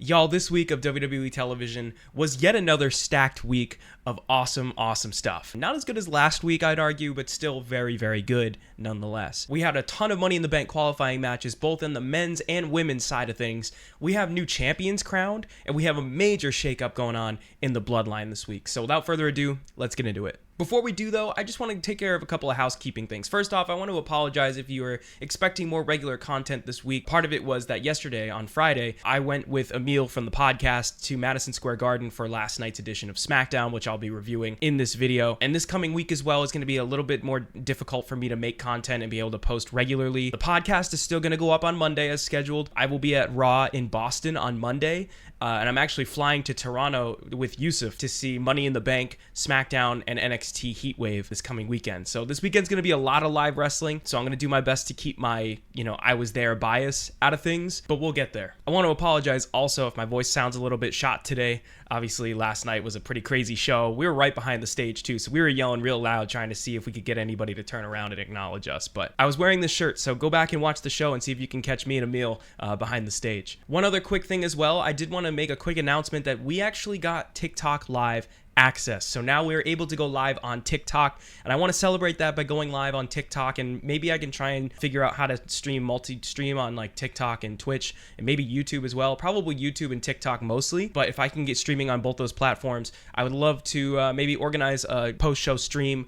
Y'all, this week of WWE television was yet another stacked week of awesome stuff. Not as good as last week, I'd argue, but still very, very good nonetheless. We had a ton of Money in the Bank qualifying matches, both in the men's and women's side of things. We have new champions crowned, and we have a major shakeup going on in the Bloodline this week. So without further ado, let's get into it. Before we do, though, I just want to take care of a couple of housekeeping things. First off, I want to apologize if you were expecting more regular content this week. Part of it was that yesterday, on Friday, I went with Emil from the podcast to Madison Square Garden for last night's edition of Smackdown, which I'll be reviewing in this video. And this coming week as well is going to be a little bit more difficult for me to make content and be able to post regularly. The podcast is still going to go up on Monday as scheduled. I will be at Raw in Boston on Monday. And I'm actually flying to Toronto with Yusuf to see Money in the Bank, Smackdown, and NXT Heatwave this coming weekend. So this weekend's going to be a lot of live wrestling, so I'm going to do my best to keep my, I was there bias out of things, but we'll get there. I want to apologize also if my voice sounds a little bit shot today. Obviously, last night was a pretty crazy show. We were right behind the stage, too, so we were yelling real loud trying to see if we could get anybody to turn around and acknowledge us. But I was wearing this shirt, so go back and watch the show and see if you can catch me and Emil behind the stage. One other quick thing as well, I did want to make a quick announcement that we actually got TikTok Live access. So now we're able to go live on TikTok, and I want to celebrate that by going live on TikTok, and maybe I can try and figure out how to stream multi-stream on like TikTok and Twitch and maybe YouTube as well. Probably YouTube and TikTok mostly, but if I can get streaming on both those platforms, I would love to maybe organize a post-show stream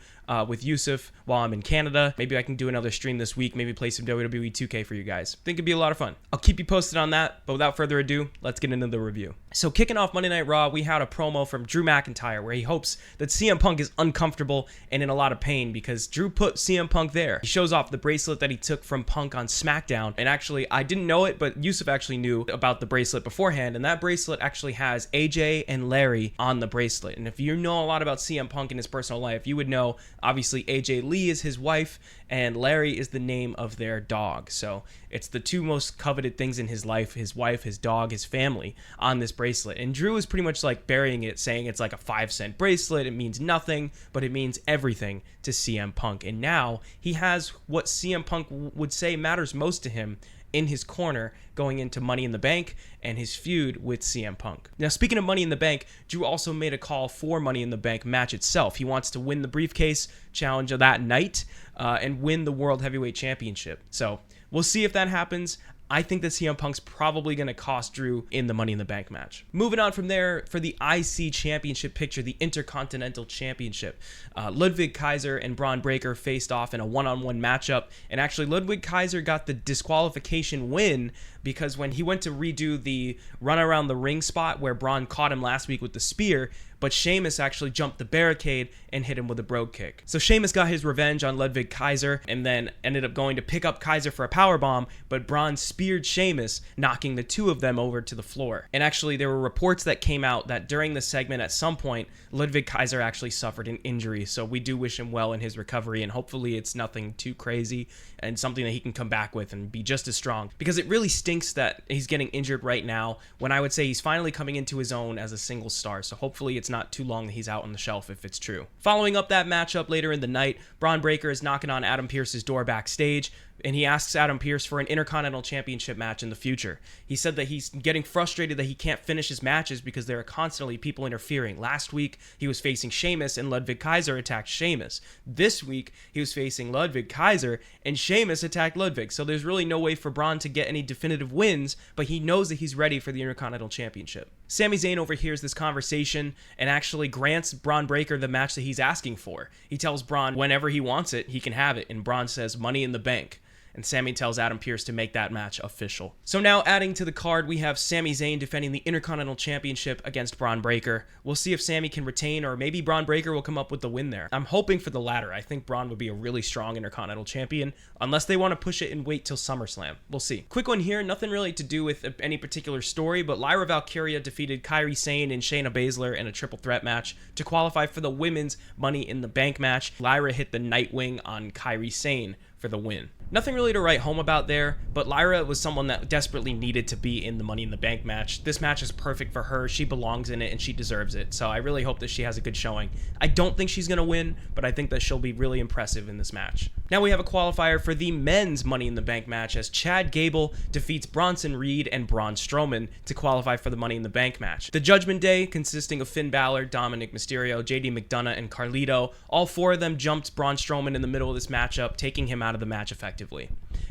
with Yusuf while I'm in Canada. Maybe I can do another stream this week, maybe play some WWE 2K for you guys. I think it'd be a lot of fun. I'll keep you posted on that, but without further ado, let's get into the review. So kicking off Monday Night Raw, we had a promo from Drew McIntyre where he hopes that CM Punk is uncomfortable and in a lot of pain because Drew put CM Punk there. He shows off the bracelet that he took from Punk on Smackdown, and actually, I didn't know it, but Yusuf actually knew about the bracelet beforehand, and that bracelet actually has AJ and Larry on the bracelet. And if you know a lot about CM Punk in his personal life, you would know, obviously, AJ Lee is his wife, and Larry is the name of their dog. So it's the two most coveted things in his life, his wife, his dog, his family, on this bracelet. And Drew is pretty much like burying it, saying it's like a 5-cent bracelet. It means nothing, but it means everything to CM Punk. And now he has what CM Punk would say matters most to him in his corner going into Money in the Bank and his feud with CM Punk. Now, speaking of Money in the Bank, Drew also made a call for Money in the Bank match itself. He wants to win the briefcase challenge of that night and win the World Heavyweight Championship. So we'll see if that happens. I think that CM Punk's probably going to cost Drew in the Money in the Bank match. Moving on from there, for the IC Championship picture, the Intercontinental Championship, Ludwig Kaiser and Braun Breaker faced off in a one-on-one matchup, and actually Ludwig Kaiser got the disqualification win because when he went to redo the run around the ring spot where Braun caught him last week with the spear, but Sheamus actually jumped the barricade and hit him with a brogue kick. So Sheamus got his revenge on Ludwig Kaiser and then ended up going to pick up Kaiser for a powerbomb, but Braun speared Sheamus, knocking the two of them over to the floor. And actually, there were reports that came out that during the segment at some point, Ludwig Kaiser actually suffered an injury. So we do wish him well in his recovery, and hopefully it's nothing too crazy and something that he can come back with and be just as strong. Because it really stinks that he's getting injured right now when I would say he's finally coming into his own as a single star. So hopefully it's not too long that he's out on the shelf if it's true. Following up that matchup later in the night, Braun Breaker is knocking on Adam Pearce's door backstage, and he asks Adam Pearce for an Intercontinental Championship match in the future. He said that he's getting frustrated that he can't finish his matches because there are constantly people interfering. Last week, he was facing Sheamus, and Ludwig Kaiser attacked Sheamus. This week, he was facing Ludwig Kaiser, and Sheamus attacked Ludwig. So there's really no way for Braun to get any definitive wins, but he knows that he's ready for the Intercontinental Championship. Sami Zayn overhears this conversation and actually grants Braun Breaker the match that he's asking for. He tells Braun whenever he wants it, he can have it, and Braun says Money in the Bank. And Sami tells Adam Pearce to make that match official. So now adding to the card, we have Sami Zayn defending the Intercontinental Championship against Braun Breaker. We'll see if Sami can retain, or maybe Braun Breaker will come up with the win there. I'm hoping for the latter. I think Braun would be a really strong Intercontinental Champion, unless they want to push it and wait till SummerSlam. We'll see. Quick one here, nothing really to do with any particular story, but Lyra Valkyria defeated Kairi Sane and Shayna Baszler in a triple threat match to qualify for the women's Money in the Bank match. Lyra hit the Nightwing on Kairi Sane for the win. Nothing really to write home about there, but Lyra was someone that desperately needed to be in the Money in the Bank match. This match is perfect for her. She belongs in it and she deserves it. So I really hope that she has a good showing. I don't think she's going to win, but I think that she'll be really impressive in this match. Now we have a qualifier for the men's Money in the Bank match as Chad Gable defeats Bronson Reed and Braun Strowman to qualify for the Money in the Bank match. The Judgment Day, consisting of Finn Balor, Dominic Mysterio, JD McDonough, and Carlito, all four of them jumped Braun Strowman in the middle of this matchup, taking him out of the match effectively.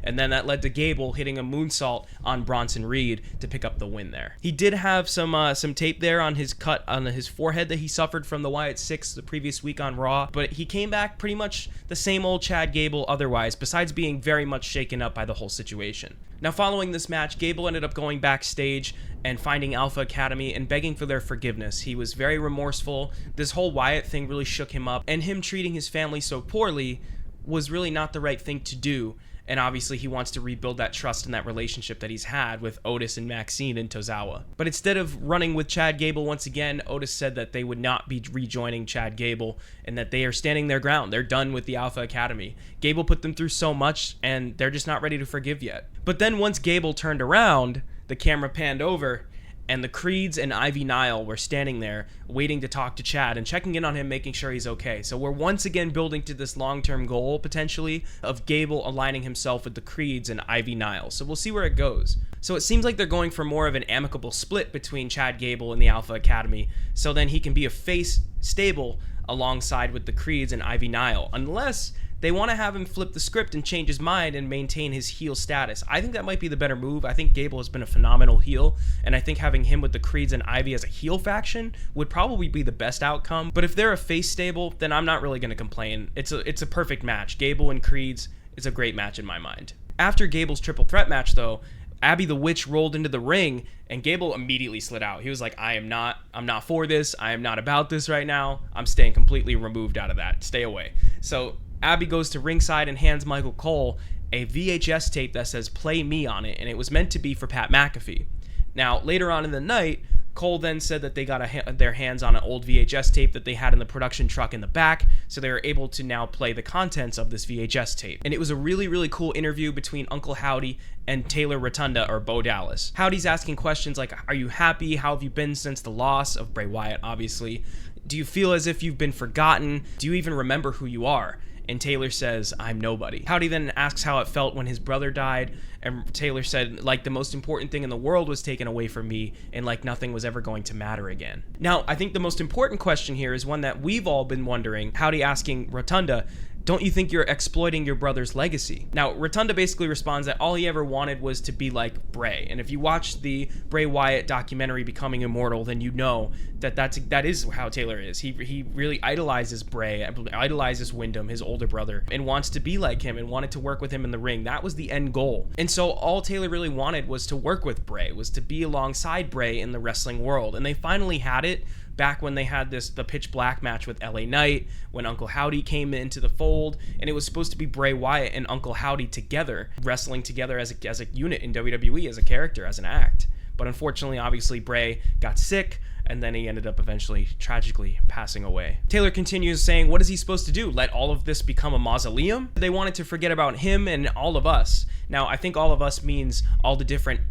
And then that led to Gable hitting a moonsault on Bronson Reed to pick up the win there. He did have some tape there on his cut on his forehead that he suffered from the Wyatt 6 the previous week on Raw, but he came back pretty much the same old Chad Gable otherwise, besides being very much shaken up by the whole situation. Now following this match, Gable ended up going backstage and finding Alpha Academy and begging for their forgiveness. He was very remorseful. This whole Wyatt thing really shook him up, and him treating his family so poorly was really not the right thing to do. And obviously he wants to rebuild that trust and that relationship that he's had with Otis and Maxine and Tozawa. But instead of running with Chad Gable once again, Otis said that they would not be rejoining Chad Gable and that they are standing their ground. They're done with the Alpha Academy. Gable put them through so much and they're just not ready to forgive yet. But then once Gable turned around, the camera panned over and the Creeds and Ivy Nile were standing there waiting to talk to Chad and checking in on him, making sure he's okay. So we're once again building to this long-term goal, potentially, of Gable aligning himself with the Creeds and Ivy Nile. So we'll see where it goes. So it seems like they're going for more of an amicable split between Chad Gable and the Alpha Academy, so then he can be a face stable alongside with the Creeds and Ivy Nile, unless they want to have him flip the script and change his mind and maintain his heel status. I think that might be the better move. I think Gable has been a phenomenal heel, and I think having him with the Creeds and Ivy as a heel faction would probably be the best outcome. But if they're a face stable, then I'm not really going to complain. It's a perfect match. Gable and Creeds is a great match in my mind. After Gable's triple threat match, though, Abby the Witch rolled into the ring, and Gable immediately slid out. He was like, I'm not for this. I am not about this right now. I'm staying completely removed out of that. Stay away. So Abby goes to ringside and hands Michael Cole a VHS tape that says "Play Me" on it, and it was meant to be for Pat McAfee. Now, later on in the night, Cole then said that they got their hands on an old VHS tape that they had in the production truck in the back, so they were able to now play the contents of this VHS tape. And it was a really, really cool interview between Uncle Howdy and Taylor Rotunda, or Bo Dallas. Howdy's asking questions like, are you happy? How have you been since the loss of Bray Wyatt, obviously? Do you feel as if you've been forgotten? Do you even remember who you are? And Taylor says, I'm nobody. Howdy then asks how it felt when his brother died, and Taylor said, like, the most important thing in the world was taken away from me, and like nothing was ever going to matter again. Now, I think the most important question here is one that we've all been wondering, Howdy asking Rotunda, don't you think you're exploiting your brother's legacy? Now, Rotunda basically responds that all he ever wanted was to be like Bray. And if you watch the Bray Wyatt documentary, Becoming Immortal, then you know that that is how Taylor is. He really idolizes Bray, idolizes Wyndham, his older brother, and wants to be like him and wanted to work with him in the ring. That was the end goal. And so all Taylor really wanted was to work with Bray, was to be alongside Bray in the wrestling world. And they finally had it back when they had the Pitch Black match with LA Knight, when Uncle Howdy came into the fold, and it was supposed to be Bray Wyatt and Uncle Howdy together, wrestling together as a unit in WWE, as a character, as an act. But unfortunately, obviously, Bray got sick, and then he ended up eventually tragically passing away. Taylor continues saying, what is he supposed to do? Let all of this become a mausoleum? They wanted to forget about him and all of us. Now, I think all of us means all the different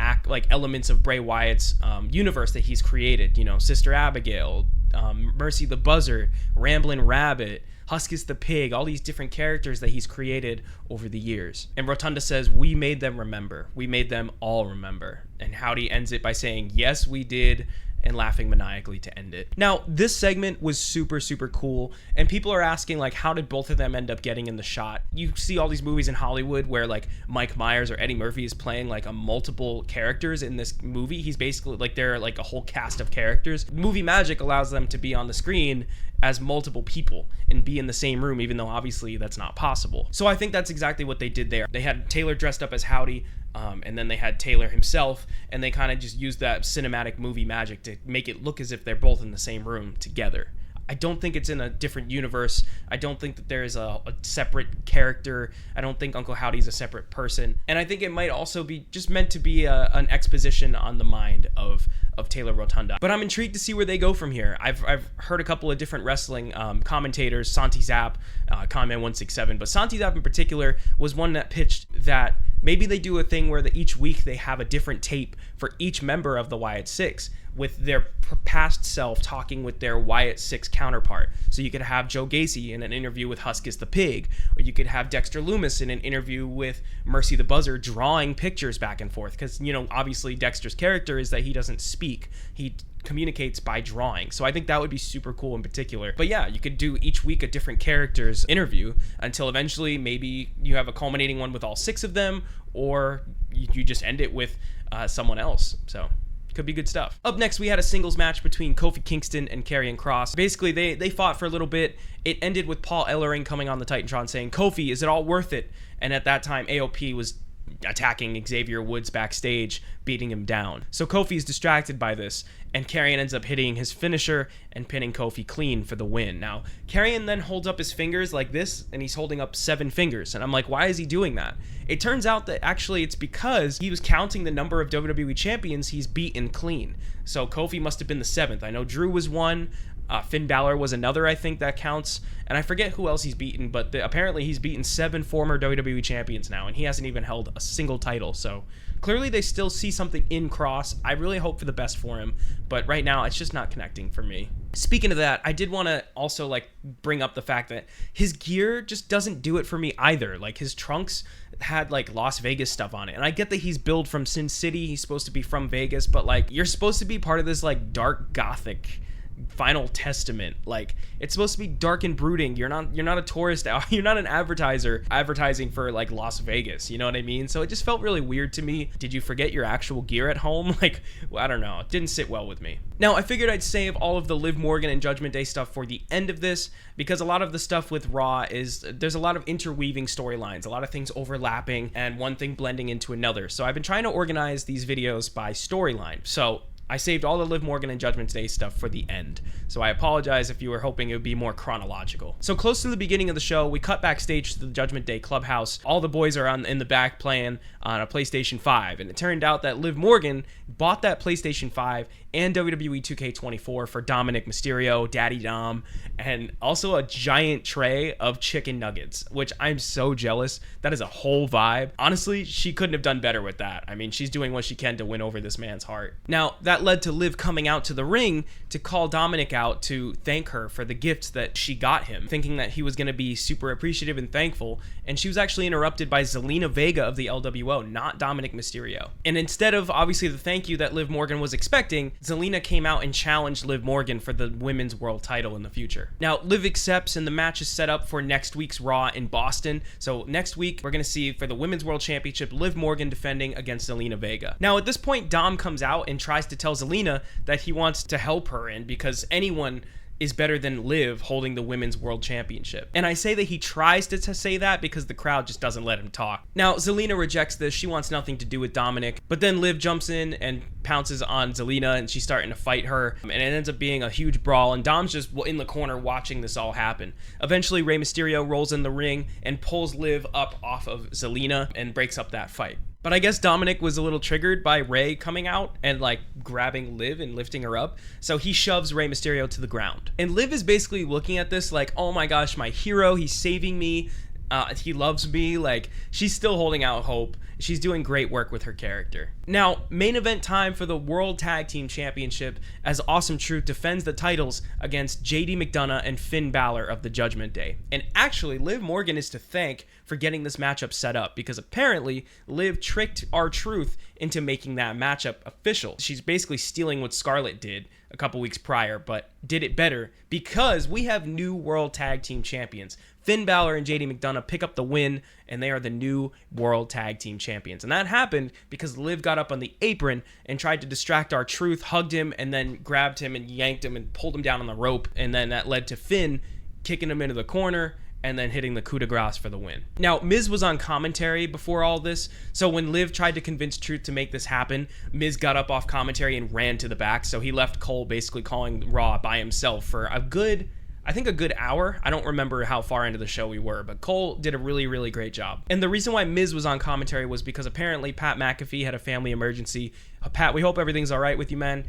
elements of Bray Wyatt's universe that he's created. You know, Sister Abigail, Mercy the Buzzard, Ramblin' Rabbit, Huskus the Pig, all these different characters that he's created over the years. And Rotunda says, we made them remember. We made them all remember. And Howdy ends it by saying, yes, we did, and laughing maniacally to end it. Now, this segment was super, super cool, and people are asking, like, how did both of them end up getting in the shot? You see all these movies in Hollywood where, like, Mike Myers or Eddie Murphy is playing, like, a multiple characters in this movie. He's basically, like, they're, like, a whole cast of characters. Movie magic allows them to be on the screen as multiple people and be in the same room, even though obviously that's not possible. So I think that's exactly what they did there. They had Taylor dressed up as Howdy, and then they had Taylor himself, and they kind of just used that cinematic movie magic to make it look as if they're both in the same room together. I don't think it's in a different universe. I don't think that there is a separate character. I don't think Uncle Howdy's a separate person. And I think it might also be just meant to be an exposition on the mind of Taylor Rotunda. But I'm intrigued to see where they go from here. I've heard a couple of different wrestling commentators, Santi Zap, Conman167, but Santi Zap in particular was one that pitched that maybe they do a thing where each week they have a different tape for each member of the Wyatt Six, with their past self talking with their Wyatt Six counterpart. So you could have Joe Gacy in an interview with Huskus the Pig, or you could have Dexter Loomis in an interview with Mercy the Buzzer drawing pictures back and forth. Because, obviously Dexter's character is that he doesn't speak. He communicates by drawing. So I think that would be super cool in particular. But yeah, you could do each week a different character's interview until eventually maybe you have a culminating one with all 6 of them, or you just end it with someone else. So could be good stuff. Up next, we had a singles match between Kofi Kingston and Karrion Kross. Basically, they fought for a little bit. It ended with Paul Ellering coming on the Titantron saying, "Kofi, is it all worth it?" And at that time, AOP was attacking Xavier Woods backstage, beating him down. So Kofi is distracted by this, and Karrion ends up hitting his finisher and pinning Kofi clean for the win. Now, Karrion then holds up his fingers like this, and he's holding up 7 fingers. And I'm like, why is he doing that? It turns out that actually it's because he was counting the number of WWE champions he's beaten clean. So Kofi must have been the 7th. I know Drew was 1. Finn Balor was another, I think, that counts. And I forget who else he's beaten, but apparently he's beaten 7 former WWE champions now, and he hasn't even held a single title. So clearly they still see something in Kross. I really hope for the best for him, but right now it's just not connecting for me. Speaking of that, I did want to also bring up the fact that his gear just doesn't do it for me either. His trunks had Las Vegas stuff on it, and I get that he's billed from Sin City, he's supposed to be from Vegas, but you're supposed to be part of this dark gothic Final Testament. It's supposed to be dark and brooding. You're not a tourist out. You're not an advertiser advertising for Las Vegas. You know what I mean? So it just felt really weird to me. Did you forget your actual gear at home? I don't know. It didn't sit well with me. Now, I figured I'd save all of the Liv Morgan and Judgment Day stuff for the end of this, because a lot of the stuff with Raw is there's a lot of interweaving storylines, a lot of things overlapping, and one thing blending into another. So I've been trying to organize these videos by storyline. So I saved all the Liv Morgan and Judgment Day stuff for the end, so I apologize if you were hoping it would be more chronological. So close to the beginning of the show, we cut backstage to the Judgment Day clubhouse. All the boys are in the back playing on a PlayStation 5, and it turned out that Liv Morgan bought that PlayStation 5 and WWE 2K24 for Dominic Mysterio, Daddy Dom, and also a giant tray of chicken nuggets, which I'm so jealous. That is a whole vibe. Honestly, she couldn't have done better with that. I mean, she's doing what she can to win over this man's heart. Now, that led to Liv coming out to the ring to call Dominic out to thank her for the gifts that she got him, thinking that he was going to be super appreciative and thankful, and she was actually interrupted by Zelina Vega of the LWO, not Dominic Mysterio. And instead of, obviously, the thank you that Liv Morgan was expecting, Zelina came out and challenged Liv Morgan for the women's world title in the future. Now, Liv accepts, and the match is set up for next week's Raw in Boston. So next week, we're going to see, for the women's world championship, Liv Morgan defending against Zelina Vega. Now, at this point, Dom comes out and tries to tell Zelina that he wants to help her in, because anyone is better than Liv holding the women's world championship. And I say that he tries to say that because the crowd just doesn't let him talk. Now, Zelina rejects this. She wants nothing to do with Dominic, but then Liv jumps in and pounces on Zelina, and she's starting to fight her, and it ends up being a huge brawl, and Dom's just in the corner watching this all happen. Eventually, Rey Mysterio rolls in the ring and pulls Liv up off of Zelina and breaks up that fight. But I guess Dominic was a little triggered by Rey coming out and grabbing Liv and lifting her up. So he shoves Rey Mysterio to the ground. And Liv is basically looking at this oh my gosh, my hero, he's saving me. He loves me. She's still holding out hope. She's doing great work with her character. Now, main event time for the World Tag Team Championship, as Awesome Truth defends the titles against JD McDonough and Finn Balor of the Judgment Day. And actually, Liv Morgan is to thank for getting this matchup set up, because apparently Liv tricked R-Truth into making that matchup official. She's basically stealing what Scarlett did a couple weeks prior, but did it better, because we have new World Tag Team Champions. Finn Balor and JD McDonough pick up the win, and they are the new World Tag Team Champions. And that happened because Liv got up on the apron and tried to distract R-Truth, hugged him, and then grabbed him and yanked him and pulled him down on the rope. And then that led to Finn kicking him into the corner and then hitting the coup de grace for the win. Now, Miz was on commentary before all this, so when Liv tried to convince Truth to make this happen, Miz got up off commentary and ran to the back, so he left Cole basically calling Raw by himself for a good I think, a good hour. I don't remember how far into the show we were, but Cole did a really, really great job. And the reason why Miz was on commentary was because apparently Pat McAfee had a family emergency. Pat, we hope everything's all right with you, man.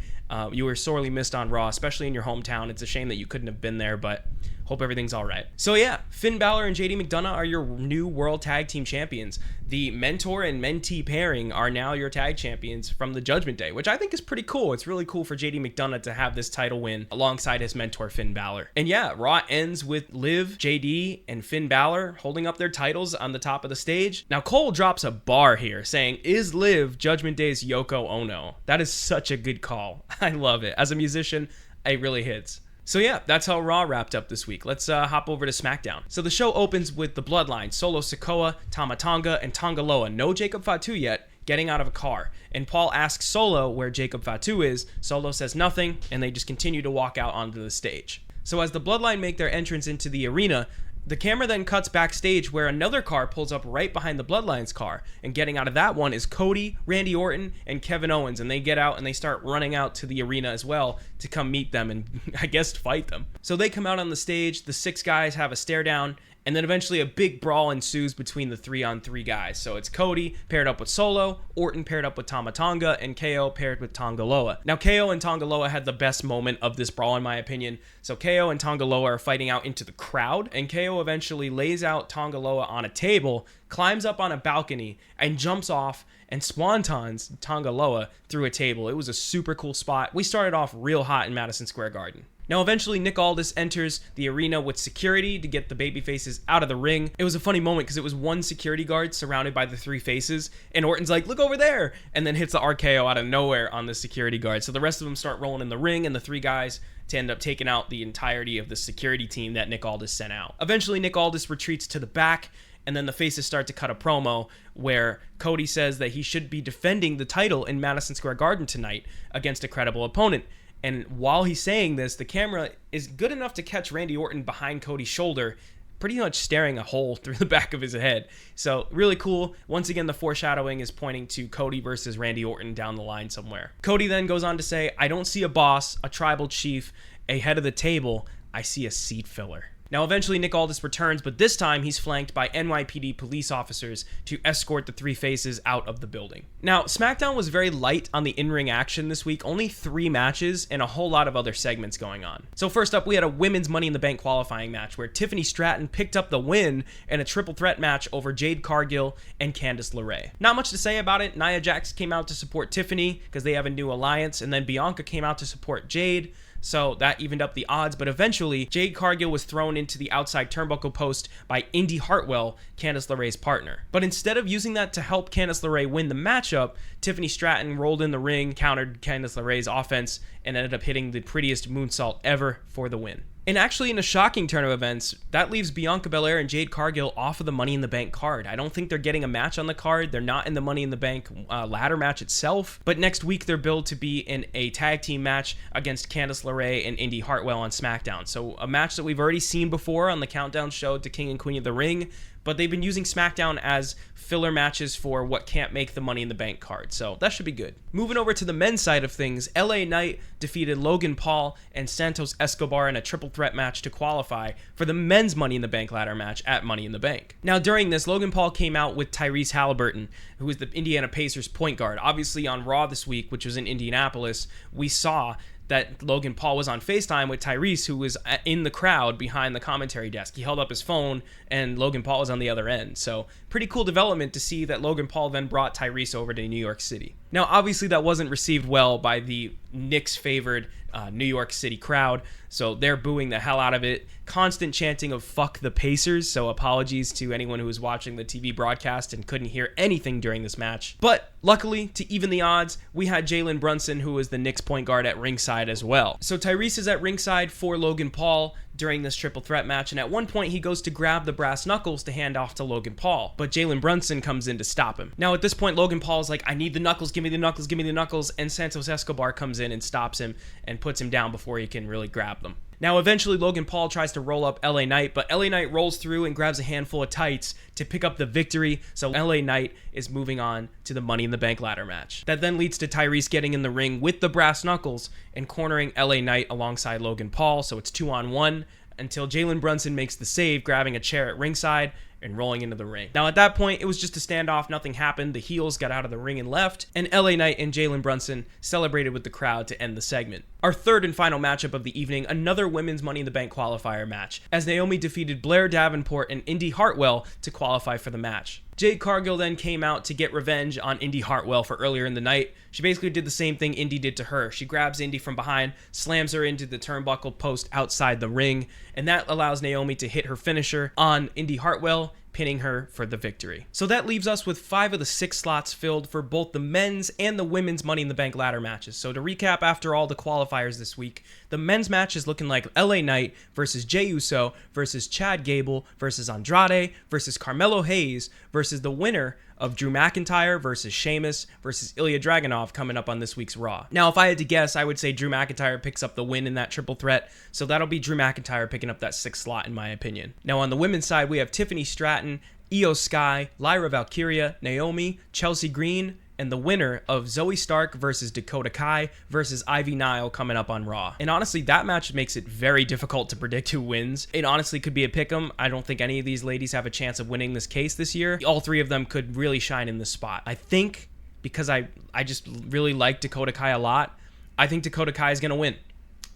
You were sorely missed on Raw, especially in your hometown. It's a shame that you couldn't have been there, but hope everything's all right. So yeah, Finn Balor and JD McDonough are your new World Tag Team Champions. The mentor and mentee pairing are now your tag champions from the Judgment Day, which I think is pretty cool. It's really cool for JD McDonough to have this title win alongside his mentor Finn Balor. And yeah, Raw ends with Liv, JD, and Finn Balor holding up their titles on the top of the stage. Now Cole drops a bar here saying, "Is Liv Judgment Day's Yoko Ono?" That is such a good call. I love it. As a musician, it really hits. So yeah, that's how Raw wrapped up this week. Let's hop over to Smackdown. So the show opens with the Bloodline, Solo Sikoa, Tama Tonga, and Tonga Loa. No Jacob Fatu yet, getting out of a car. And Paul asks Solo where Jacob Fatu is. Solo says nothing, and they just continue to walk out onto the stage. So as the Bloodline make their entrance into the arena, the camera then cuts backstage where another car pulls up right behind the Bloodline's car. And getting out of that one is Cody, Randy Orton, and Kevin Owens. And they get out and they start running out to the arena as well to come meet them and, I guess, fight them. So they come out on the stage. The 6 guys have a stare down. And then eventually a big brawl ensues between the 3-on-3 guys. So it's Cody paired up with Solo, Orton paired up with Tama Tonga, and KO paired with Tonga Loa. Now KO and Tonga Loa had the best moment of this brawl in my opinion. So KO and Tonga Loa are fighting out into the crowd, and KO eventually lays out Tonga Loa on a table, climbs up on a balcony, and jumps off and swantons Tonga Loa through a table. It was a super cool spot. We started off real hot in Madison Square Garden. Now, eventually, Nick Aldis enters the arena with security to get the babyfaces out of the ring. It was a funny moment because it was one security guard surrounded by the 3 faces, and Orton's like, "Look over there," and then hits the RKO out of nowhere on the security guard. So the rest of them start rolling in the ring, and the 3 guys to end up taking out the entirety of the security team that Nick Aldis sent out. Eventually, Nick Aldis retreats to the back, and then the faces start to cut a promo where Cody says that he should be defending the title in Madison Square Garden tonight against a credible opponent. And while he's saying this, the camera is good enough to catch Randy Orton behind Cody's shoulder, pretty much staring a hole through the back of his head. So really cool. Once again, the foreshadowing is pointing to Cody versus Randy Orton down the line somewhere. Cody then goes on to say, "I don't see a boss, a tribal chief, a head of the table. I see a seat filler." Now, eventually, Nick Aldis returns, but this time he's flanked by NYPD police officers to escort the 3 faces out of the building. Now, SmackDown was very light on the in-ring action this week, only 3 matches and a whole lot of other segments going on. So first up, we had a women's Money in the Bank qualifying match where Tiffany Stratton picked up the win in a triple threat match over Jade Cargill and Candice LeRae. Not much to say about it. Nia Jax came out to support Tiffany because they have a new alliance, and then Bianca came out to support Jade. So that evened up the odds, but eventually Jade Cargill was thrown into the outside turnbuckle post by Indy Hartwell, Candice LeRae's partner. But instead of using that to help Candice LeRae win the matchup, Tiffany Stratton rolled in the ring, countered Candice LeRae's offense, and ended up hitting the prettiest moonsault ever for the win. And actually, in a shocking turn of events, that leaves Bianca Belair and Jade Cargill off of the Money in the Bank card. I don't think they're getting a match on the card. They're not in the Money in the Bank ladder match itself. But next week, they're billed to be in a tag team match against Candice LeRae and Indy Hartwell on SmackDown. So a match that we've already seen before on the Countdown show to King and Queen of the Ring. But they've been using SmackDown as filler matches for what can't make the Money in the Bank card. So that should be good. Moving over to the men's side of things, LA Knight defeated Logan Paul and Santos Escobar in a triple threat match to qualify for the men's Money in the Bank ladder match at Money in the Bank. Now during this, Logan Paul came out with Tyrese Halliburton, who is the Indiana Pacers point guard. Obviously on Raw this week, which was in Indianapolis, we saw that Logan Paul was on FaceTime with Tyrese, who was in the crowd behind the commentary desk. He held up his phone, and Logan Paul was on the other end. So pretty cool development to see that Logan Paul then brought Tyrese over to New York City. Now, obviously, that wasn't received well by the Knicks-favored New York City crowd, so they're booing the hell out of it. Constant chanting of "fuck the Pacers," so apologies to anyone who was watching the TV broadcast and couldn't hear anything during this match. But luckily, to even the odds, we had Jalen Brunson, who was the Knicks point guard, at ringside as well. So Tyrese is at ringside for Logan Paul during this triple threat match, and at one point he goes to grab the brass knuckles to hand off to Logan Paul, but Jalen Brunson comes in to stop him. Now at this point, Logan Paul's like, "I need the knuckles, give me the knuckles, give me the knuckles," and Santos Escobar comes in and stops him and puts him down before he can really grab them. Now, eventually, Logan Paul tries to roll up LA Knight, but LA Knight rolls through and grabs a handful of tights to pick up the victory, so LA Knight is moving on to the Money in the Bank ladder match. That then leads to Tyrese getting in the ring with the brass knuckles and cornering LA Knight alongside Logan Paul, so it's 2-on-1. until Jalen Brunson makes the save, grabbing a chair at ringside and rolling into the ring. Now at that point, it was just a standoff, nothing happened. The heels got out of the ring and left, and LA Knight and Jalen Brunson celebrated with the crowd to end the segment. Our third and final matchup of the evening, another women's Money in the Bank qualifier match, as Naomi defeated Blair Davenport and Indy Hartwell to qualify for the match. Jade Cargill then came out to get revenge on Indy Hartwell for earlier in the night. She basically did the same thing Indy did to her. She grabs Indy from behind, slams her into the turnbuckle post outside the ring, and that allows Naomi to hit her finisher on Indy Hartwell, pinning her for the victory. So that leaves us with 5 of the 6 slots filled for both the men's and the women's Money in the Bank ladder matches. So to recap after all the qualifiers this week, the men's match is looking like LA Knight versus Jey Uso versus Chad Gable versus Andrade versus Carmelo Hayes versus the winner of Drew McIntyre versus Sheamus versus Ilya Dragunov coming up on this week's Raw. Now, if I had to guess, I would say Drew McIntyre picks up the win in that triple threat, so that'll be Drew McIntyre picking up that 6th slot in my opinion. Now, on the women's side, we have Tiffany Stratton, Io Sky, Lyra Valkyria, Naomi, Chelsea Green, and the winner of Zoe Stark versus Dakota Kai versus Ivy Nile coming up on Raw. And honestly, that match makes it very difficult to predict who wins. It honestly could be a pick'em. I don't think any of these ladies have a chance of winning this case this year. All 3 of them could really shine in this spot. I think, because I just really like Dakota Kai a lot, I think Dakota Kai is going to win.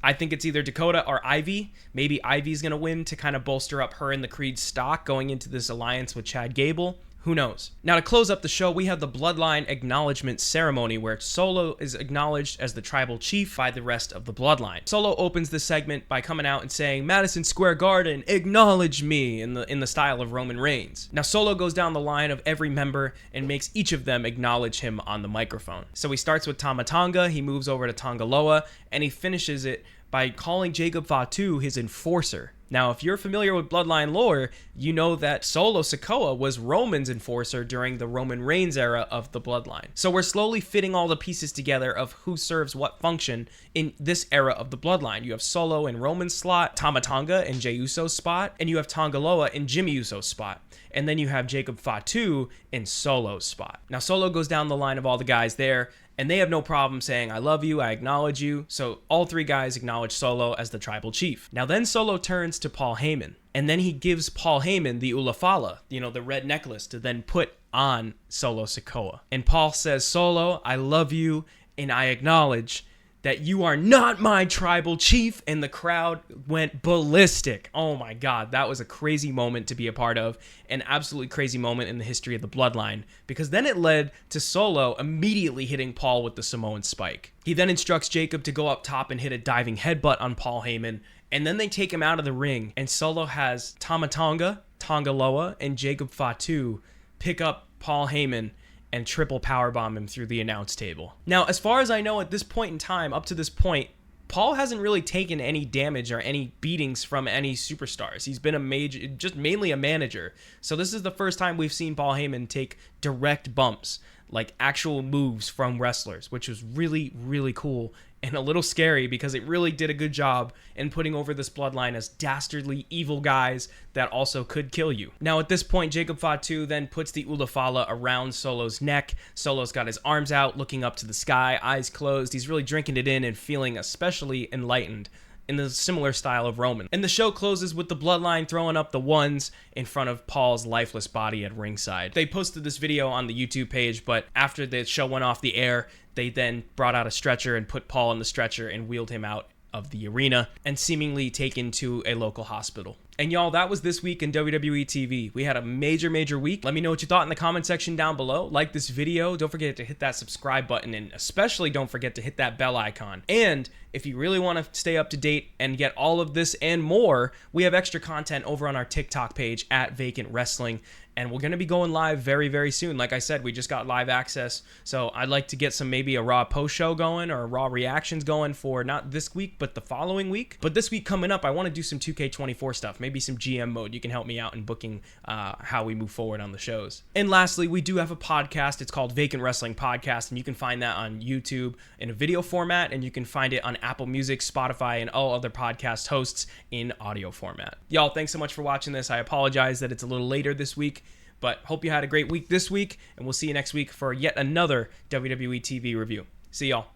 I think it's either Dakota or Ivy. Maybe Ivy's going to win to kind of bolster up her and the Creed stock going into this alliance with Chad Gable. Who knows? Now, to close up the show, we have the Bloodline acknowledgement ceremony where Solo is acknowledged as the tribal chief by the rest of the Bloodline. Solo opens the segment by coming out and saying, "Madison Square Garden, acknowledge me," in the style of Roman Reigns. Now, Solo goes down the line of every member and makes each of them acknowledge him on the microphone. So he starts with Tama Tonga, he moves over to Tonga Loa, and he finishes it by calling Jacob Fatu his enforcer. Now, if you're familiar with Bloodline lore, you know that Solo Sikoa was Roman's enforcer during the Roman Reigns era of the Bloodline. So we're slowly fitting all the pieces together of who serves what function in this era of the Bloodline. You have Solo in Roman's slot, Tama Tonga in Jey Uso's spot, and you have Tonga Loa in Jimmy Uso's spot. And then you have Jacob Fatu in Solo's spot. Now, Solo goes down the line of all the guys there, and they have no problem saying, "I love you, I acknowledge you." So all 3 guys acknowledge Solo as the tribal chief. Now then Solo turns to Paul Heyman, and then he gives Paul Heyman the Ulafala, the red necklace, to then put on Solo Sikoa. And Paul says, "Solo, I love you, and I acknowledge that you are not my tribal chief," and the crowd went ballistic. Oh my God, that was a crazy moment to be a part of, an absolutely crazy moment in the history of the Bloodline, because then it led to Solo immediately hitting Paul with the Samoan spike. He then instructs Jacob to go up top and hit a diving headbutt on Paul Heyman, and then they take him out of the ring, and Solo has Tama Tonga, Tonga Loa, and Jacob Fatu pick up Paul Heyman and triple powerbomb him through the announce table. Now, as far as I know at this point in time, up to this point, Paul hasn't really taken any damage or any beatings from any superstars. He's been just mainly a manager. So this is the first time we've seen Paul Heyman take direct bumps, like actual moves from wrestlers, which was really, really cool and a little scary because it really did a good job in putting over this Bloodline as dastardly evil guys that also could kill you. Now at this point, Jacob Fatu then puts the Ulafala around Solo's neck. Solo's got his arms out, looking up to the sky, eyes closed. He's really drinking it in and feeling especially enlightened in the similar style of Roman. And the show closes with the Bloodline throwing up the ones in front of Paul's lifeless body at ringside. They posted this video on the YouTube page, but after the show went off the air, they then brought out a stretcher and put Paul on the stretcher and wheeled him out of the arena and seemingly taken to a local hospital. And y'all, that was this week in WWE TV. We had a major, major week. Let me know what you thought in the comment section down below. Like this video. Don't forget to hit that subscribe button, and especially don't forget to hit that bell icon. And if you really want to stay up to date and get all of this and more, we have extra content over on our TikTok page at Vacant Wrestling. And we're going to be going live very, very soon. Like I said, we just got live access. So I'd like to get maybe a Raw post show going or Raw reactions going for not this week, but the following week. But this week coming up, I want to do some 2K24 stuff, maybe some GM mode. You can help me out in booking how we move forward on the shows. And lastly, we do have a podcast. It's called Vacant Wrestling Podcast, and you can find that on YouTube in a video format, and you can find it on Apple Music, Spotify, and all other podcast hosts in audio format. Y'all, thanks so much for watching this. I apologize that it's a little later this week, but hope you had a great week this week, and we'll see you next week for yet another WWE TV review. See y'all.